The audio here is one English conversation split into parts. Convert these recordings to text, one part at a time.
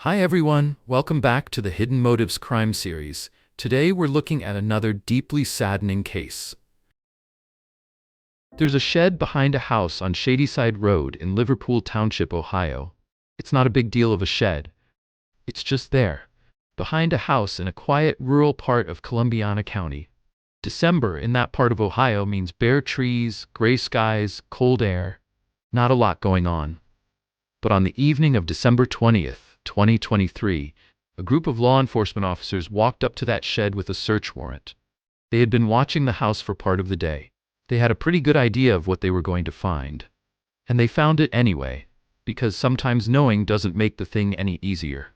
Hi everyone, welcome back to the Hidden Motives crime series. Today we're looking at another deeply saddening case. There's a shed behind a house on Shadyside Road in Liverpool Township, Ohio. It's not a big deal of a shed. It's just there, behind a house in a quiet rural part of Columbiana County. December in that part of Ohio means bare trees, gray skies, cold air. Not a lot going on. But on the evening of December 20th, 2023, a group of law enforcement officers walked up to that shed with a search warrant. They had been watching the house for part of the day. They had a pretty good idea of what they were going to find. And they found it anyway, because sometimes knowing doesn't make the thing any easier.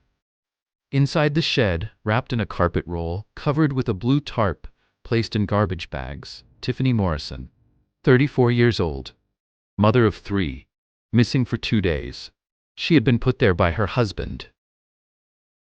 Inside the shed, wrapped in a carpet roll, covered with a blue tarp, placed in garbage bags, Tiffany Morrison, 34 years old, mother of 3, missing for 2 days. She had been put there by her husband.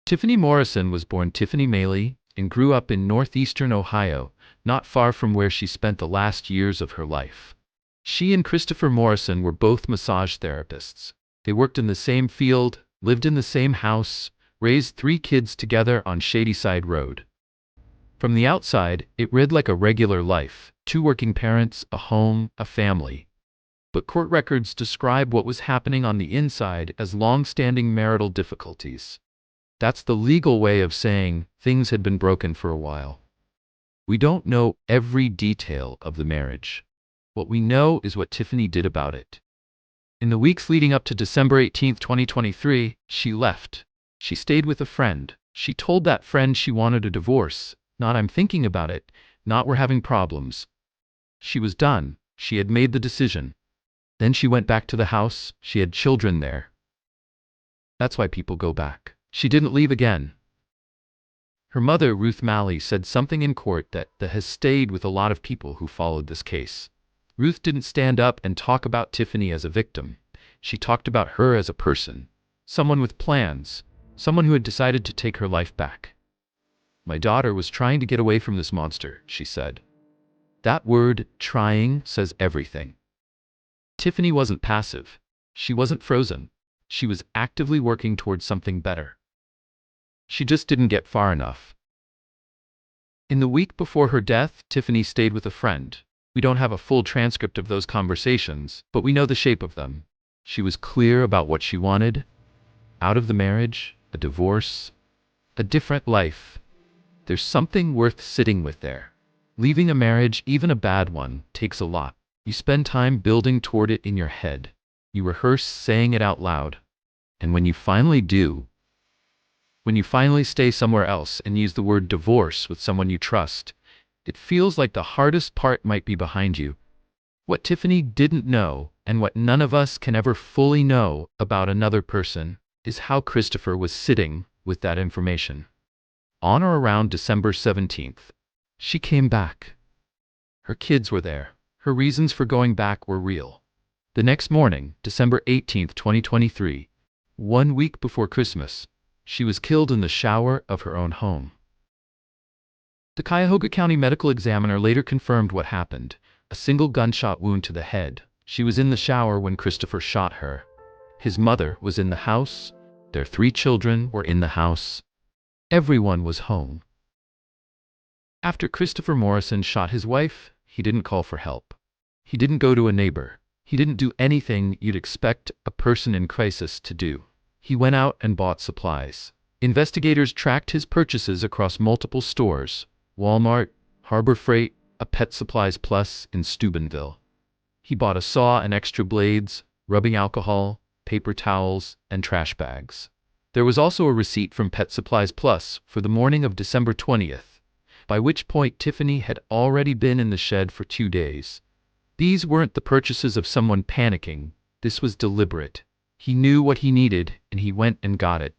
Tiffany Morrison was born Tiffany Maley and grew up in northeastern Ohio, not far from where she spent the last years of her life. She and Christopher Morrison were both massage therapists. They worked in the same field, lived in the same house, raised 3 kids together on Shadyside Road. From the outside, it read like a regular life: 2 working parents, a home, a family. But court records describe what was happening on the inside as long-standing marital difficulties. That's the legal way of saying things had been broken for a while. We don't know every detail of the marriage. What we know is what Tiffany did about it. In the weeks leading up to December 18th, 2023, she left. She stayed with a friend. She told that friend she wanted a divorce, not "I'm thinking about it," not "we're having problems." She was done. She had made the decision. Then she went back to the house. She had children there. That's why people go back. She didn't leave again. Her mother, Ruth Malley, said something in court that has stayed with a lot of people who followed this case. Ruth didn't stand up and talk about Tiffany as a victim. She talked about her as a person, someone with plans, someone who had decided to take her life back. "My daughter was trying to get away from this monster," she said. That word, trying, says everything. Tiffany wasn't passive. She wasn't frozen. She was actively working towards something better. She just didn't get far enough. In the week before her death, Tiffany stayed with a friend. We don't have a full transcript of those conversations, but we know the shape of them. She was clear about what she wanted: out of the marriage, a divorce, a different life. There's something worth sitting with there. Leaving a marriage, even a bad one, takes a lot. You spend time building toward it in your head. You rehearse saying it out loud. And when you finally do, when you finally stay somewhere else and use the word divorce with someone you trust, it feels like the hardest part might be behind you. What Tiffany didn't know, and what none of us can ever fully know about another person, is how Christopher was sitting with that information. On or around December 17th, she came back. Her kids were there. Her reasons for going back were real. The next morning, December 18th, 2023, 1 week before Christmas, she was killed in the shower of her own home. The Cuyahoga County medical examiner later confirmed what happened: a single gunshot wound to the head. She was in the shower when Christopher shot her. His mother was in the house. Their 3 children were in the house. Everyone was home. After Christopher Morrison shot his wife, he didn't call for help. He didn't go to a neighbor. He didn't do anything you'd expect a person in crisis to do. He went out and bought supplies. Investigators tracked his purchases across multiple stores: Walmart, Harbor Freight, a Pet Supplies Plus in Steubenville. He bought a saw and extra blades, rubbing alcohol, paper towels, and trash bags. There was also a receipt from Pet Supplies Plus for the morning of December 20th, by which point Tiffany had already been in the shed for 2 days. These weren't the purchases of someone panicking. This was deliberate. He knew what he needed, and he went and got it.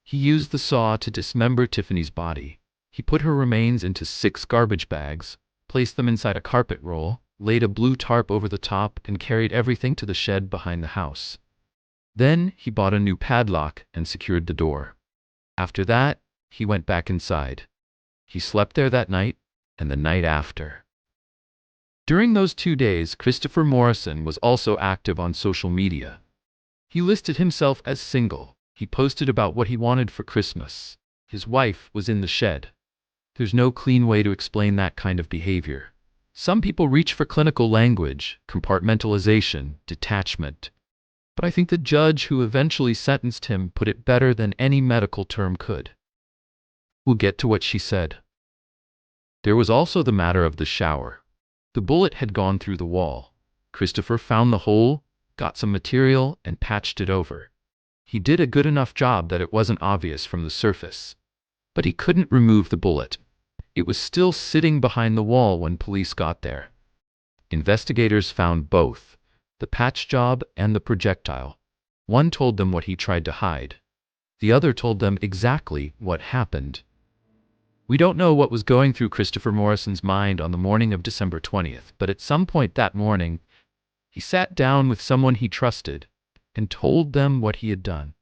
He used the saw to dismember Tiffany's body. He put her remains into 6 garbage bags, placed them inside a carpet roll, laid a blue tarp over the top, and carried everything to the shed behind the house. Then he bought a new padlock and secured the door. After that, he went back inside. He slept there that night and the night after. During those 2 days, Christopher Morrison was also active on social media. He listed himself as single. He posted about what he wanted for Christmas. His wife was in the shed. There's no clean way to explain that kind of behavior. Some people reach for clinical language, compartmentalization, detachment. But I think the judge who eventually sentenced him put it better than any medical term could. We'll get to what she said. There was also the matter of the shower. The bullet had gone through the wall. Christopher found the hole, got some material, and patched it over. He did a good enough job that it wasn't obvious from the surface. But he couldn't remove the bullet. It was still sitting behind the wall when police got there. Investigators found both, the patch job and the projectile. One told them what he tried to hide. The other told them exactly what happened. We don't know what was going through Christopher Morrison's mind on the morning of December 20th, but at some point that morning, he sat down with someone he trusted and told them what he had done.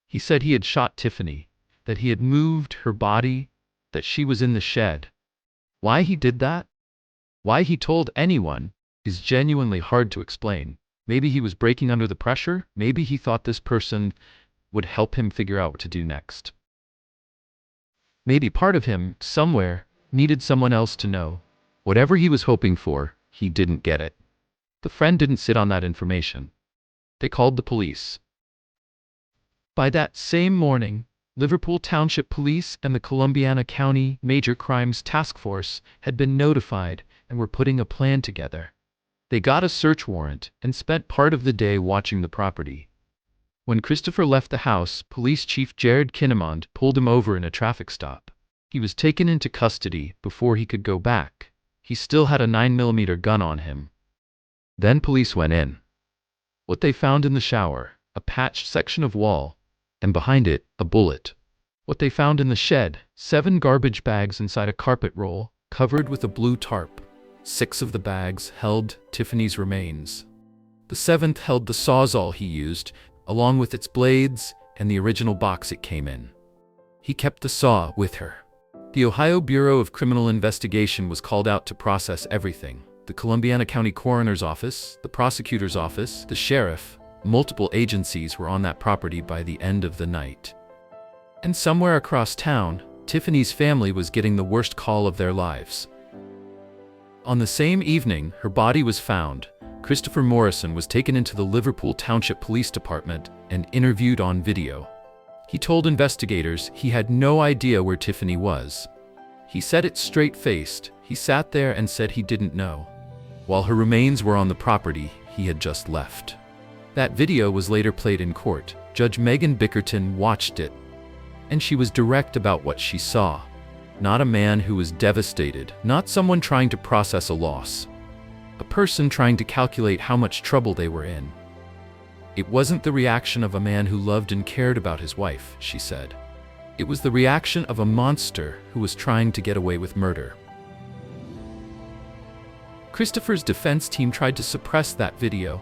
He said he had shot Tiffany, that he had moved her body, that she was in the shed. Why he did that? Why he told anyone is genuinely hard to explain. Maybe he was breaking under the pressure. Maybe he thought this person would help him figure out what to do next. Maybe part of him, somewhere, needed someone else to know. Whatever he was hoping for, he didn't get it. The friend didn't sit on that information. They called the police. By that same morning, Liverpool Township Police and the Columbiana County Major Crimes Task Force had been notified and were putting a plan together. They got a search warrant and spent part of the day watching the property. When Christopher left the house, Police Chief Jared Kinnemond pulled him over in a traffic stop. He was taken into custody before he could go back. He still had a 9mm gun on him. Then police went in. What they found in the shower, a patched section of wall, and behind it, a bullet. What they found in the shed, 7 garbage bags inside a carpet roll, covered with a blue tarp. 6 of the bags held Tiffany's remains. The 7th held the sawzall he used, along with its blades and the original box it came in. He kept the saw with her. The Ohio Bureau of Criminal Investigation was called out to process everything. The Columbiana County Coroner's Office, the Prosecutor's Office, the Sheriff, multiple agencies were on that property by the end of the night. And somewhere across town, Tiffany's family was getting the worst call of their lives. On the same evening her body was found, Christopher Morrison was taken into the Liverpool Township Police Department and interviewed on video. He told investigators he had no idea where Tiffany was. He said it straight-faced. He sat there and said he didn't know. While her remains were on the property, he had just left. That video was later played in court. Judge Megan Bickerton watched it, and she was direct about what she saw. Not a man who was devastated, not someone trying to process a loss. A person trying to calculate how much trouble they were in. It wasn't the reaction of a man who loved and cared about his wife, she said. It was the reaction of a monster who was trying to get away with murder. Christopher's defense team tried to suppress that video,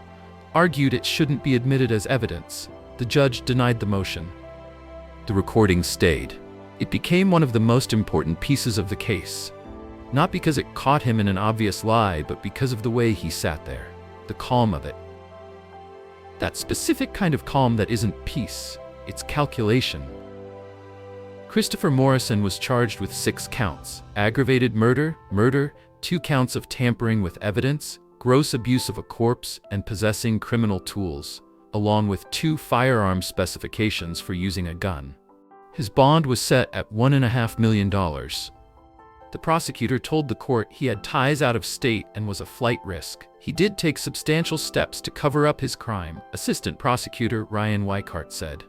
argued it shouldn't be admitted as evidence. The judge denied the motion. The recording stayed. It became one of the most important pieces of the case. Not because it caught him in an obvious lie, but because of the way he sat there, the calm of it. That specific kind of calm that isn't peace, it's calculation. Christopher Morrison was charged with 6 counts: aggravated murder, 2 counts of tampering with evidence, gross abuse of a corpse, and possessing criminal tools, along with 2 firearm specifications for using a gun. His bond was set at $1.5 million. The prosecutor told the court he had ties out of state and was a flight risk. He did take substantial steps to cover up his crime, Assistant Prosecutor Ryan Weichart said.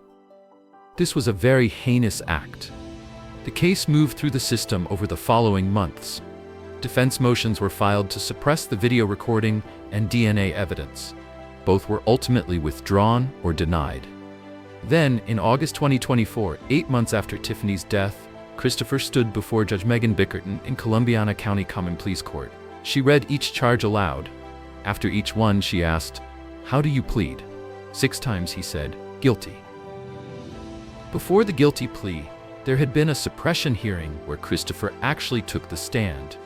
This was a very heinous act. The case moved through the system over the following months. Defense motions were filed to suppress the video recording and DNA evidence. Both were ultimately withdrawn or denied. Then, in August 2024, 8 months after Tiffany's death, Christopher stood before Judge Megan Bickerton in Columbiana County Common Pleas Court. She read each charge aloud. After each one, she asked, "How do you plead?" 6 times he said, "Guilty." Before the guilty plea, there had been a suppression hearing where Christopher actually took the stand.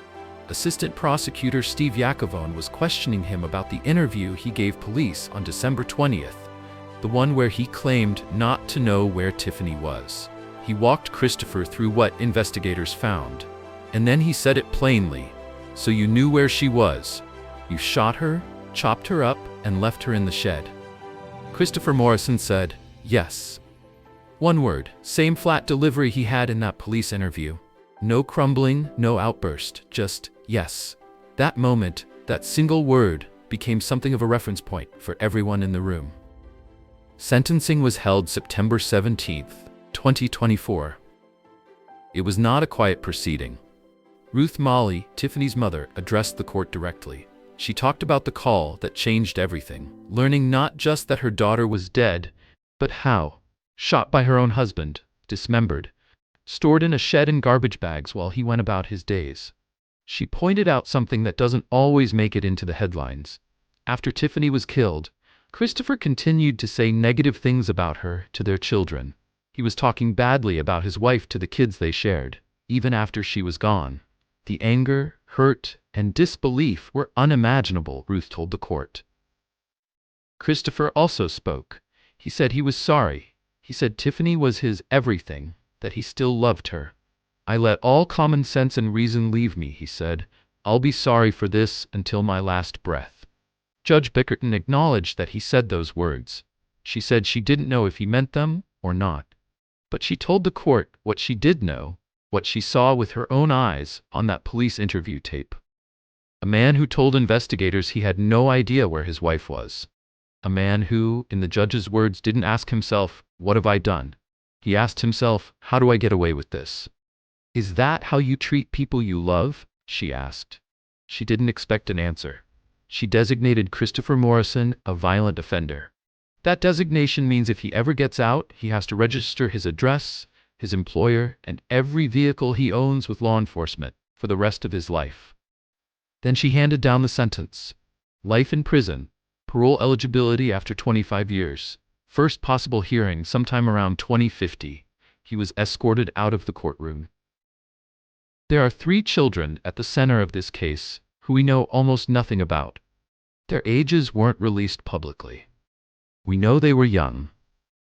Assistant Prosecutor Steve Yakovone was questioning him about the interview he gave police on December 20th. the one where he claimed not to know where Tiffany was. He walked Christopher through what investigators found. And then he said it plainly. So you knew where she was. You shot her, chopped her up, and left her in the shed. Christopher Morrison said, yes. One word, same flat delivery he had in that police interview. No crumbling, no outburst, just yes. That moment, that single word, became something of a reference point for everyone in the room. Sentencing was held September 17, 2024. It was not a quiet proceeding. Ruth Malley, Tiffany's mother, addressed the court directly. She talked about the call that changed everything, learning not just that her daughter was dead, but how, shot by her own husband, dismembered, stored in a shed in garbage bags while he went about his days. She pointed out something that doesn't always make it into the headlines. After Tiffany was killed, Christopher continued to say negative things about her to their children. He was talking badly about his wife to the kids they shared, even after she was gone. The anger, hurt, and disbelief were unimaginable, Ruth told the court. Christopher also spoke. He said he was sorry. He said Tiffany was his everything, that he still loved her. I let all common sense and reason leave me, he said. I'll be sorry for this until my last breath. Judge Bickerton acknowledged that he said those words. She said she didn't know if he meant them or not. But she told the court what she did know, what she saw with her own eyes on that police interview tape. A man who told investigators he had no idea where his wife was. A man who, in the judge's words, didn't ask himself, what have I done? He asked himself, how do I get away with this? Is that how you treat people you love? She asked. She didn't expect an answer. She designated Christopher Morrison a violent offender. That designation means if he ever gets out, he has to register his address, his employer, and every vehicle he owns with law enforcement for the rest of his life. Then she handed down the sentence. Life in prison, parole eligibility after 25 years, first possible hearing sometime around 2050. He was escorted out of the courtroom. There are 3 children at the center of this case who we know almost nothing about. Their ages weren't released publicly. We know they were young.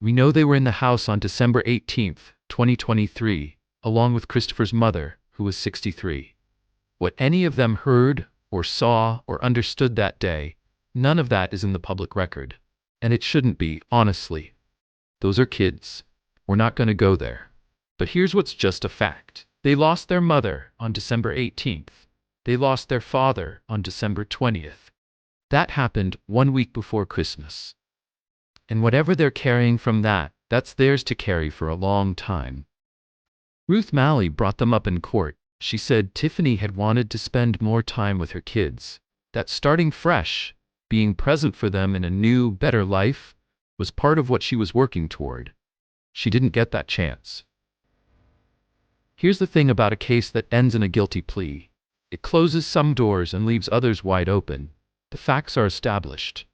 We know they were in the house on December 18, 2023, along with Christopher's mother, who was 63. What any of them heard or saw or understood that day, none of that is in the public record. And it shouldn't be, honestly. Those are kids. We're not going to go there. But here's what's just a fact. They lost their mother on December 18th. They lost their father on December 20th. That happened 1 week before Christmas. And whatever they're carrying from that, that's theirs to carry for a long time. Ruth Malley brought them up in court. She said Tiffany had wanted to spend more time with her kids, that starting fresh, being present for them in a new, better life, was part of what she was working toward. She didn't get that chance. Here's the thing about a case that ends in a guilty plea. It closes some doors and leaves others wide open. The facts are established.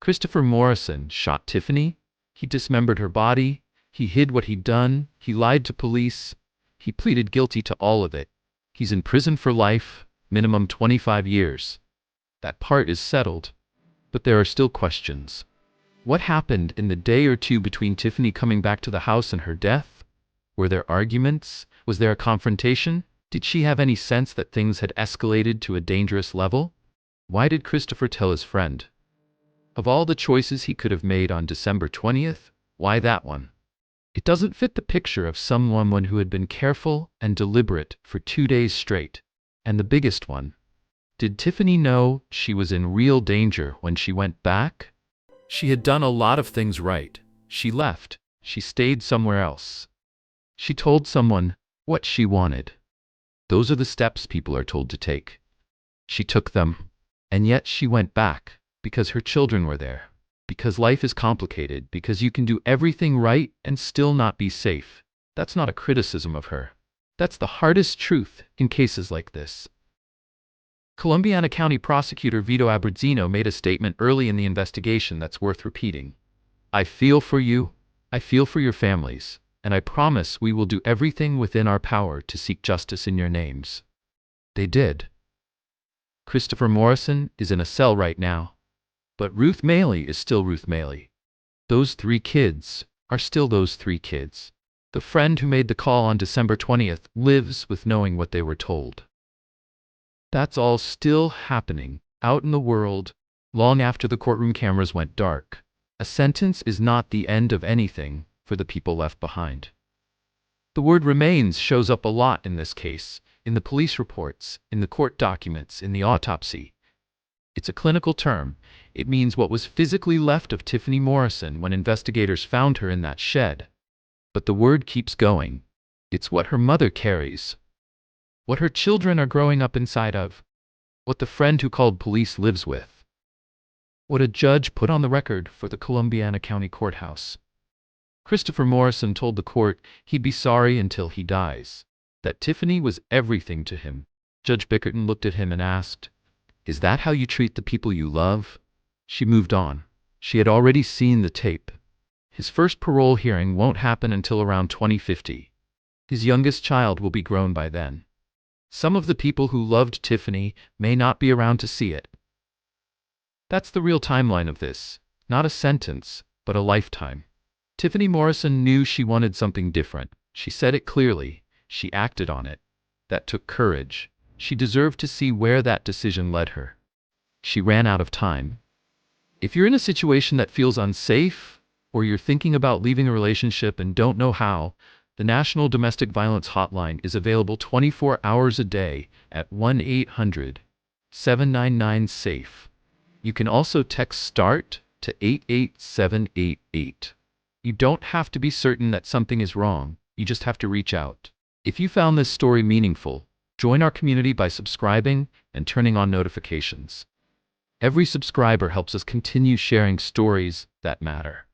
Christopher Morrison shot Tiffany. He dismembered her body. He hid what he'd done. He lied to police. He pleaded guilty to all of it. He's in prison for life, minimum 25 years. That part is settled. But there are still questions. What happened in the day or two between Tiffany coming back to the house and her death? Were there arguments? Was there a confrontation? Did she have any sense that things had escalated to a dangerous level? Why did Christopher tell his friend? Of all the choices he could have made on December 20th, why that one? It doesn't fit the picture of someone who had been careful and deliberate for 2 days straight. And the biggest one. Did Tiffany know she was in real danger when she went back? She had done a lot of things right. She left. She stayed somewhere else. She told someone what she wanted. Those are the steps people are told to take. She took them. And yet she went back, because her children were there. Because life is complicated, because you can do everything right and still not be safe. That's not a criticism of her. That's the hardest truth in cases like this. Columbiana County Prosecutor Vito Abruzzino made a statement early in the investigation that's worth repeating. I feel for you. I feel for your families. And I promise we will do everything within our power to seek justice in your names. They did. Christopher Morrison is in a cell right now. But Ruth Malley is still Ruth Malley. Those 3 kids are still those 3 kids. The friend who made the call on December 20th lives with knowing what they were told. That's all still happening out in the world long after the courtroom cameras went dark. A sentence is not the end of anything for the people left behind. The word remains shows up a lot in this case, in the police reports, in the court documents, in the autopsy. It's a clinical term. It means what was physically left of Tiffany Morrison when investigators found her in that shed. But the word keeps going. It's what her mother carries, what her children are growing up inside of, what the friend who called police lives with, what a judge put on the record for the Columbiana County Courthouse. Christopher Morrison told the court he'd be sorry until he dies, that Tiffany was everything to him. Judge Bickerton looked at him and asked, "Is that how you treat the people you love?" She moved on. She had already seen the tape. His first parole hearing won't happen until around 2050. His youngest child will be grown by then. Some of the people who loved Tiffany may not be around to see it. That's the real timeline of this. Not a sentence, but a lifetime. Tiffany Morrison knew she wanted something different. She said it clearly. She acted on it. That took courage. She deserved to see where that decision led her. She ran out of time. If you're in a situation that feels unsafe, or you're thinking about leaving a relationship and don't know how, the National Domestic Violence Hotline is available 24 hours a day at 1-800-799-SAFE. You can also text START to 88788. You don't have to be certain that something is wrong. You just have to reach out. If you found this story meaningful, join our community by subscribing and turning on notifications. Every subscriber helps us continue sharing stories that matter.